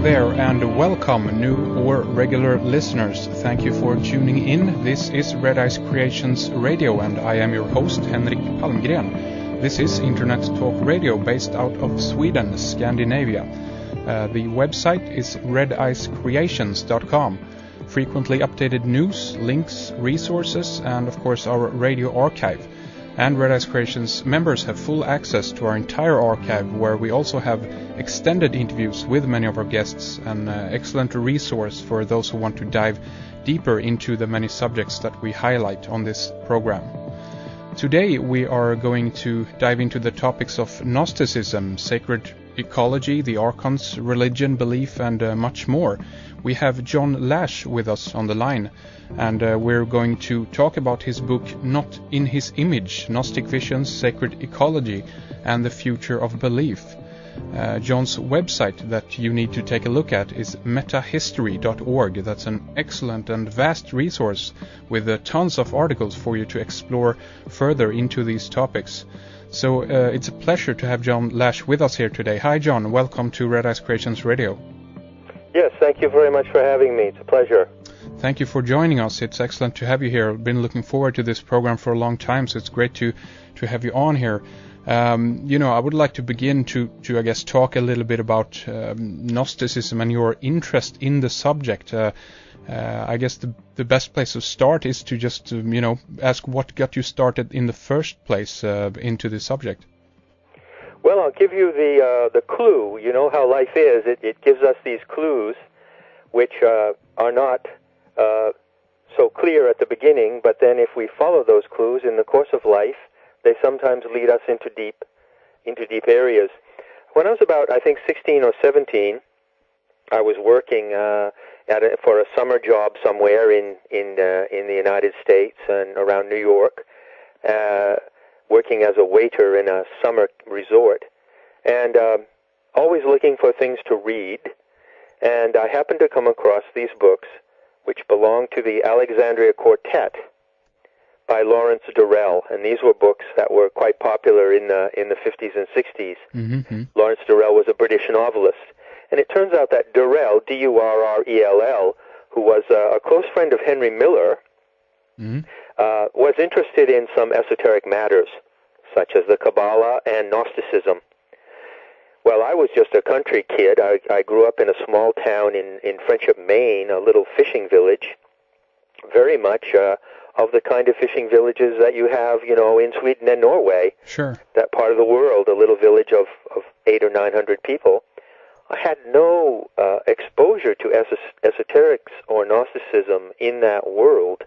there, and welcome, new or regular listeners. Thank you for tuning in. This is Red Ice Creations Radio, and I am your host, Henrik Palmgren. This is Internet Talk Radio based out of Sweden, Scandinavia. The website is redicecreations.com. Frequently updated news, links, resources, and of course our radio archive. And Red Ice Creations members have full access to our entire archive, where we also have extended interviews with many of our guests, an excellent resource for those who want to dive deeper into the many subjects that we highlight on this program. Today we are going to dive into the topics of Gnosticism, sacred ecology, the archons, religion, belief, and much more. We have John Lash with us on the line, and we're going to talk about his book Not in His Image, Gnostic Visions, Sacred Ecology, and the Future of Belief. John's website that you need to take a look at is metahistory.org. That's an excellent and vast resource with tons of articles for you to explore further into these topics. So it's a pleasure to have John Lash with us here today. Hi John, welcome to Red Ice Creations Radio. Yes, thank you very much for having me. It's a pleasure. Thank you for joining us. It's excellent to have you here. I've been looking forward to this program for a long time, so it's great to have you on here. I would like to begin to I guess, talk a little bit about Gnosticism and your interest in the subject. I guess the best place to start is to just, ask what got you started in the first place into this subject. Well, I'll give you the clue. You know how life is. It gives us these clues which are not so clear at the beginning, but then if we follow those clues in the course of life, they sometimes lead us into deep areas. When I was about, I think, 16 or 17, I was working for a summer job somewhere in the United States and around New York, working as a waiter in a summer resort, and always looking for things to read. And I happened to come across these books, which belong to the Alexandria Quartet by Lawrence Durrell, and these were books that were quite popular in the 50s and 60s. Mm-hmm. Lawrence Durrell was a British novelist, and it turns out that Durrell, Durrell, who was a close friend of Henry Miller, was interested in some esoteric matters, such as the Kabbalah and Gnosticism. Well, I was just a country kid. I grew up in a small town in Friendship, Maine, a little fishing village, very much of the kind of fishing villages that you have, in Sweden and Norway. Sure. That part of the world, a little village of 800 or 900 people. I had no exposure to esoterics or Gnosticism in that world,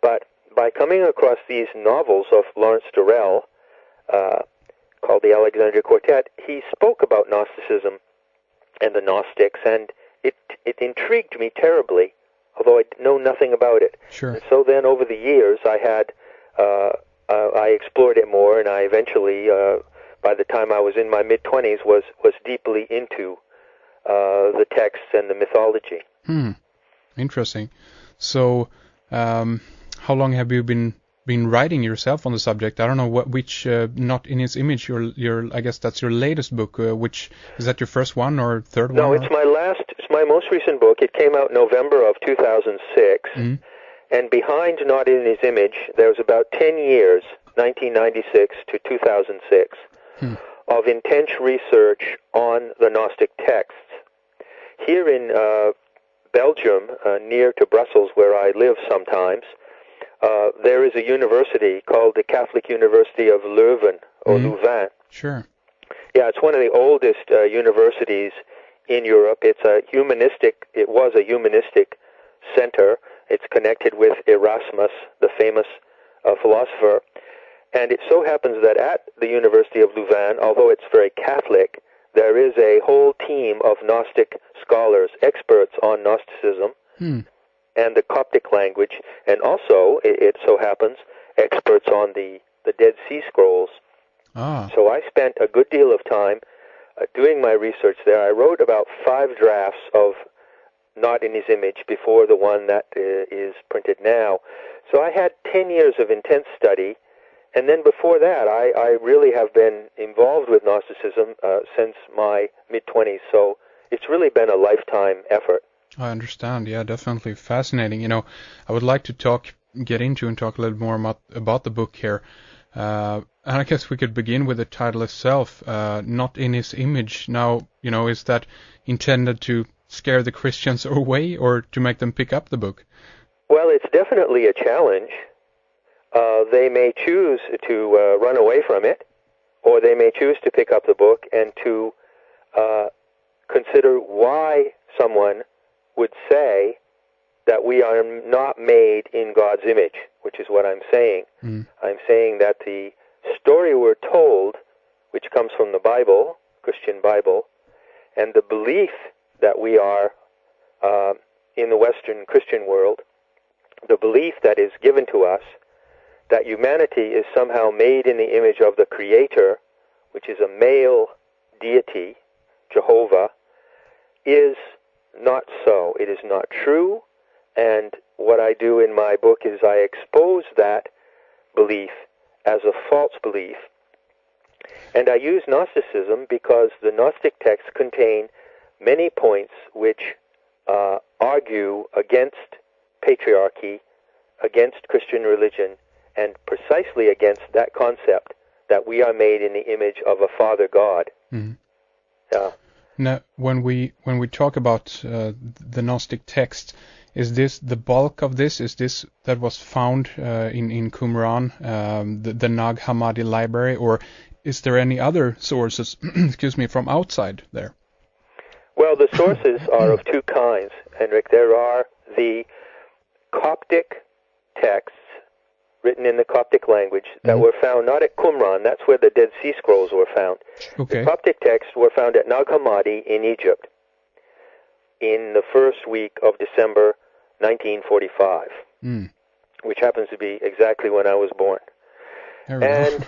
but by coming across these novels of Lawrence Durrell, called the Alexandria Quartet, he spoke about Gnosticism and the Gnostics, and it intrigued me terribly, although I know nothing about it. Sure. And so then, over the years, I explored it more, and I eventually, by the time I was in my mid-20s, was deeply into the texts and the mythology. Interesting. So, how long have you been writing yourself on the subject? I don't know which Not in His Image. Your I guess that's your latest book. Which is that your first one or third one? No, it's my most recent book. It came out November of 2006. Mm-hmm. And behind Not in His Image, there was about 10 years, 1996 to 2006, of intense research on the Gnostic texts. Here in Belgium, near to Brussels, where I live sometimes, there is a university called the Catholic University of Leuven, or Louvain. Sure. Yeah, it's one of the oldest universities in Europe. It was a humanistic center. It's connected with Erasmus, the famous philosopher. And it so happens that at the University of Louvain, although it's very Catholic, there is a whole team of Gnostic scholars, experts on Gnosticism and the Coptic language, and also, it so happens, experts on the Dead Sea Scrolls. So I spent a good deal of time doing my research there. I wrote about 5 drafts of Not in His Image before the one that is printed now. So I had 10 years of intense study, and then before that, I really have been involved with Gnosticism since my mid-20s. So it's really been a lifetime effort. I understand. Yeah, definitely fascinating. I would like to get into and talk a little more about the book here. And I guess we could begin with the title itself, Not in His Image. Now, is that intended to scare the Christians away or to make them pick up the book? Well, it's definitely a challenge. They may choose to run away from it, or they may choose to pick up the book and to consider why someone would say that we are not made in God's image, which is what I'm saying. I'm saying that the story we're told, which comes from the Bible, Christian Bible, and the belief that we are in the Western Christian world, the belief that is given to us that humanity is somehow made in the image of the Creator, which is a male deity, Jehovah, is not so. It is not true, and what I do in my book is I expose that belief as a false belief, and I use Gnosticism because the Gnostic texts contain many points which argue against patriarchy, against Christian religion, and precisely against that concept that we are made in the image of a Father God. Now, when we talk about the Gnostic text, is this the bulk of this? Is this that was found in Qumran, the Nag Hammadi library, or is there any other sources, excuse me, from outside there? Well, the sources are of two kinds, Henrik. There are the Coptic texts written in the Coptic language that were found not at Qumran, that's where the Dead Sea Scrolls were found. Okay. The Coptic texts were found at Nag Hammadi in Egypt in the first week of December 1945, which happens to be exactly when I was born. And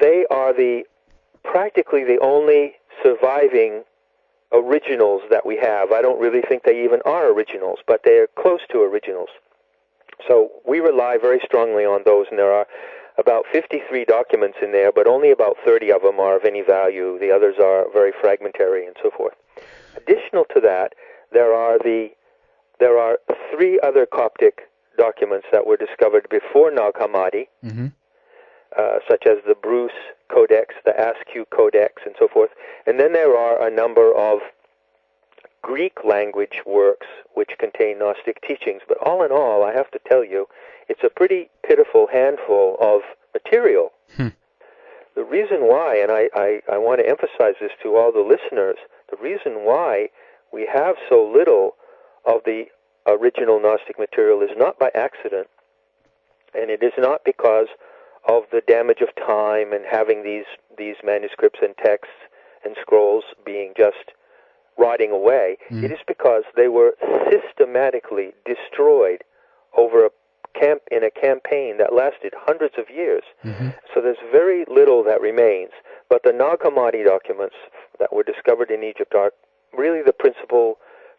they are practically the only surviving originals that we have. I don't really think they even are originals, but they are close to originals. So we rely very strongly on those, and there are about 53 documents in there, but only about 30 of them are of any value. The others are very fragmentary and so forth. Additional to that, there are 3 other Coptic documents that were discovered before Nag Hammadi, such as the Bruce Codex, the Askew Codex, and so forth. And then there are a number of Greek language works which contain Gnostic teachings. But all in all, I have to tell you, it's a pretty pitiful handful of material. The reason why, and I want to emphasize this to all the listeners, the reason why we have so little of the original Gnostic material is not by accident, and it is not because of the damage of time and having these manuscripts and texts and scrolls being just rotting away. It is because they were systematically destroyed over in a campaign that lasted hundreds of years. So there's very little that remains. But the Nag Hammadi documents that were discovered in Egypt are really the principal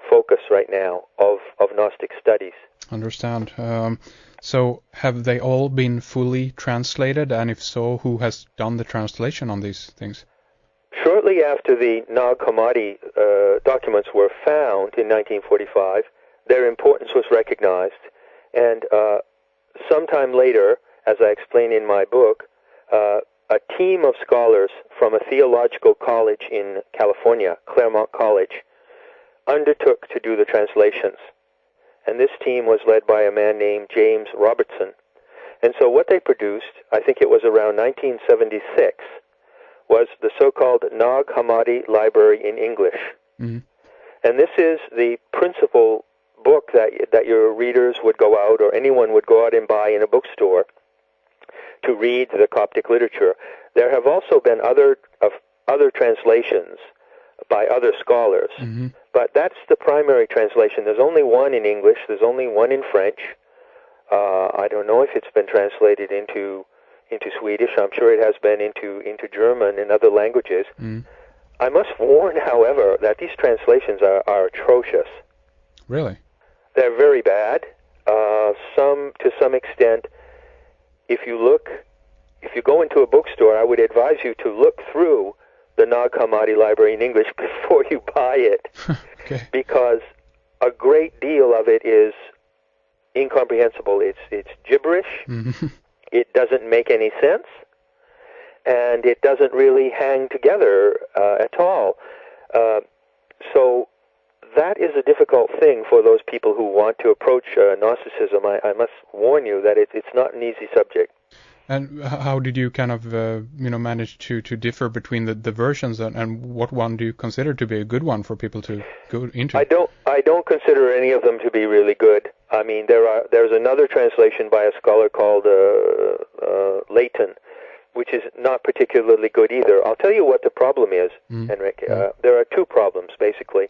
focus right now of Gnostic studies. Understand. So have they all been fully translated? And if so, who has done the translation on these things? Shortly after the Nag Hammadi documents were found in 1945, their importance was recognized, and sometime later, as I explain in my book, a team of scholars from a theological college in California, Claremont College, undertook to do the translations. And this team was led by a man named James Robertson. And so what they produced, I think it was around 1976, was the so-called Nag Hammadi Library in English. And this is the principal book that your readers would go out, or anyone would go out and buy in a bookstore to read the Coptic literature. There have also been other translations by other scholars, but that's the primary translation. There's only one in English. There's only one in French. I don't know if it's been translated into Swedish. I'm sure it has been into German and other languages. I must warn, however, that these translations are atrocious. Really? They're very bad. To some extent, if you go into a bookstore, I would advise you to look through the Nag Hammadi library in English before you buy it, Okay. because a great deal of it is incomprehensible. It's gibberish. Mhm. It doesn't make any sense, and it doesn't really hang together at all. So that is a difficult thing for those people who want to approach Gnosticism. I must warn you that it's not an easy subject. And how did you kind of, manage to differ between the versions, and what one do you consider to be a good one for people to go into? I don't consider any of them to be really good. I mean, there's another translation by a scholar called Layton, which is not particularly good either. I'll tell you what the problem is, Henrik. There are two problems, basically.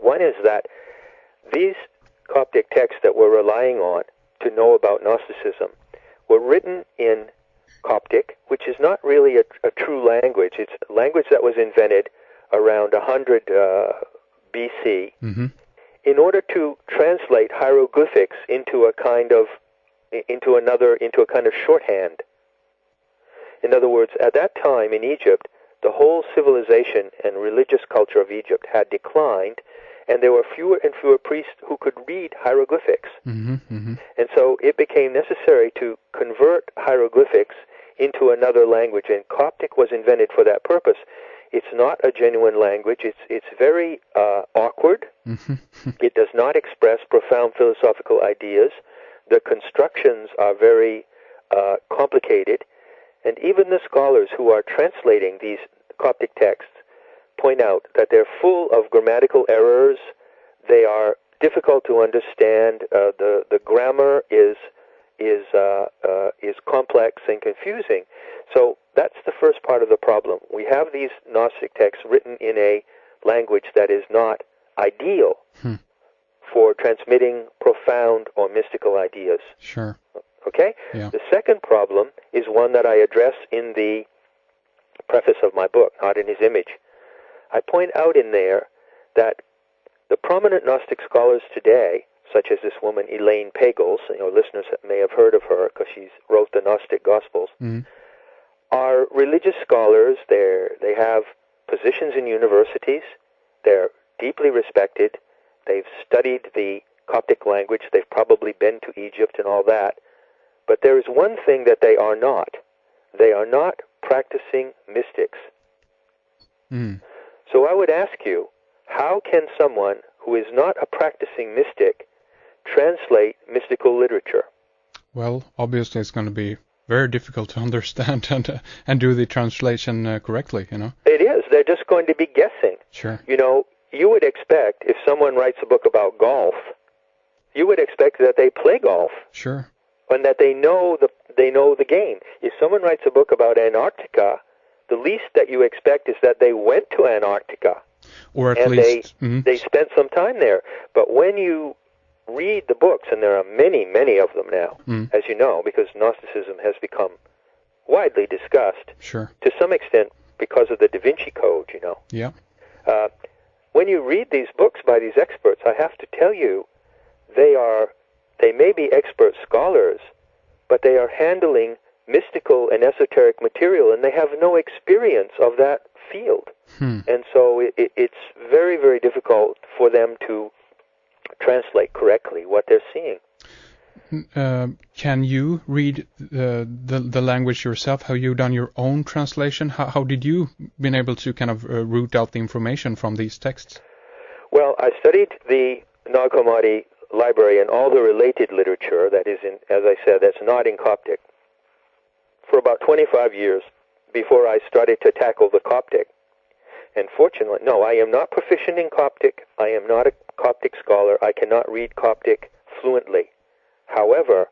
One is that these Coptic texts that we're relying on to know about Gnosticism were written in Coptic, which is not really a true language. It's a language that was invented around 100 BC in order to translate hieroglyphics into a kind of shorthand. In other words, at that time in Egypt, the whole civilization and religious culture of Egypt had declined, and there were fewer and fewer priests who could read hieroglyphics. And so it became necessary to convert hieroglyphics into another language, and Coptic was invented for that purpose. It's not a genuine language. It's very awkward. It does not express profound philosophical ideas. The constructions are very complicated, and even the scholars who are translating these Coptic texts point out that they're full of grammatical errors. They are difficult to understand. The grammar is complex and confusing. So that's the first part of the problem. We have these Gnostic texts written in a language that is not ideal for transmitting profound or mystical ideas. Sure. Okay? Yeah. The second problem is one that I address in the preface of my book, Not in His Image. I point out in there that the prominent Gnostic scholars today, such as this woman Elaine Pagels, listeners may have heard of her because she wrote the Gnostic Gospels, are religious scholars. They have positions in universities. They're deeply respected. They've studied the Coptic language. They've probably been to Egypt and all that. But there is one thing that they are not. They are not practicing mystics. So I would ask you, how can someone who is not a practicing mystic translate mystical literature? Well, obviously it's going to be very difficult to understand and do the translation correctly, It is. They're just going to be guessing. Sure. You would expect if someone writes a book about golf, you would expect that they play golf. Sure. And that they know the game. If someone writes a book about Antarctica, the least that you expect is that they went to Antarctica. Or at least they spent some time there. But when you read the books, and there are many, many of them now, as you know, because Gnosticism has become widely discussed. Sure. To some extent because of the Da Vinci Code, Yeah. When you read these books by these experts, I have to tell you, they may be expert scholars, but they are handling mystical and esoteric material, and they have no experience of that field. And so it's very, very difficult for them to translate correctly what they're seeing. Can you read the language yourself? Have you done your own translation? How did you been able to kind of root out the information from these texts? Well, I studied the Nag Hammadi library and all the related literature that is in, as I said, that's not in Coptic, for about 25 years before I started to tackle the Coptic. And fortunately, no, I am not proficient in Coptic. I am not a Coptic scholar. I cannot read Coptic fluently. However,